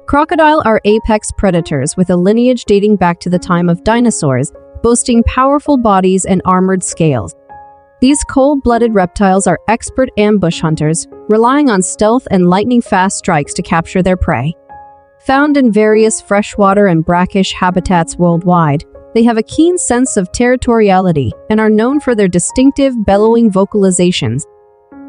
Crocodile are apex predators with a lineage dating back to the time of dinosaurs, boasting powerful bodies and armored scales. These cold-blooded reptiles are expert ambush hunters, relying on stealth and lightning-fast strikes to capture their prey. Found in various freshwater and brackish habitats worldwide, they have a keen sense of territoriality and are known for their distinctive bellowing vocalizations.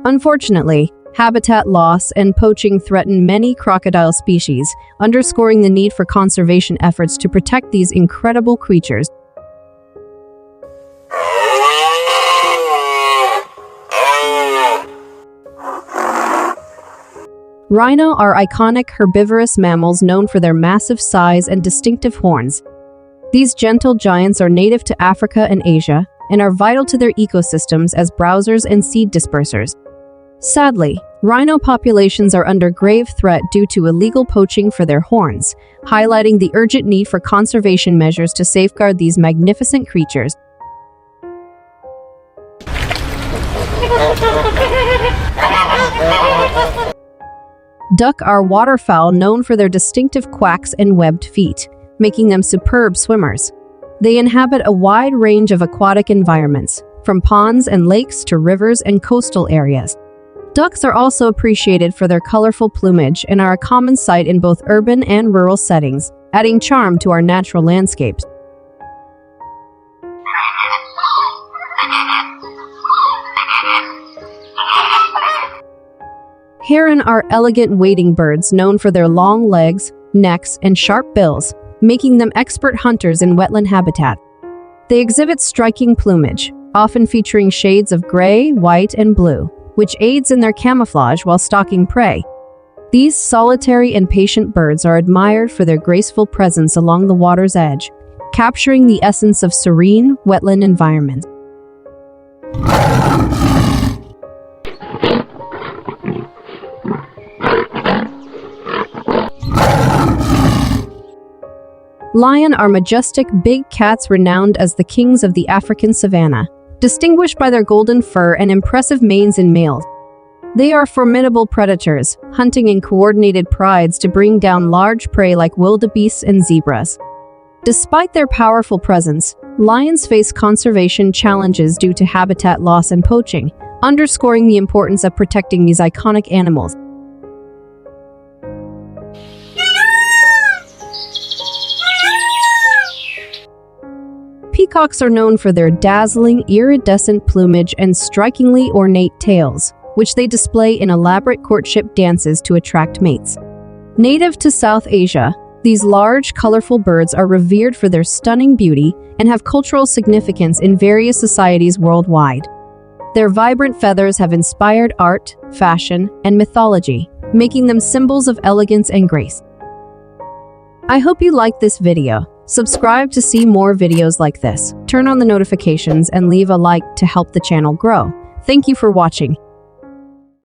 Unfortunately, habitat loss and poaching threaten many crocodile species, underscoring the need for conservation efforts to protect these incredible creatures. Rhino are iconic herbivorous mammals known for their massive size and distinctive horns. These gentle giants are native to Africa and Asia and are vital to their ecosystems as browsers and seed dispersers. Sadly, rhino populations are under grave threat due to illegal poaching for their horns, highlighting the urgent need for conservation measures to safeguard these magnificent creatures. Duck are waterfowl known for their distinctive quacks and webbed feet, making them superb swimmers. They inhabit a wide range of aquatic environments, from ponds and lakes to rivers and coastal areas. Ducks are also appreciated for their colorful plumage and are a common sight in both urban and rural settings, adding charm to our natural landscapes. Heron are elegant wading birds known for their long legs, necks, and sharp bills, making them expert hunters in wetland habitat. They exhibit striking plumage, often featuring shades of gray, white, and blue, which aids in their camouflage while stalking prey. These solitary and patient birds are admired for their graceful presence along the water's edge, capturing the essence of serene, wetland environments. Lion are majestic big cats renowned as the kings of the African savanna, distinguished by their golden fur and impressive manes in males. They are formidable predators, hunting in coordinated prides to bring down large prey like wildebeests and zebras. Despite their powerful presence, lions face conservation challenges due to habitat loss and poaching, underscoring the importance of protecting these iconic animals. Peacocks are known for their dazzling, iridescent plumage and strikingly ornate tails, which they display in elaborate courtship dances to attract mates. Native to South Asia, these large, colorful birds are revered for their stunning beauty and have cultural significance in various societies worldwide. Their vibrant feathers have inspired art, fashion, and mythology, making them symbols of elegance and grace. I hope you liked this video. Subscribe to see more videos like this, turn on the notifications, and leave a like to help the channel grow. Thank you for watching.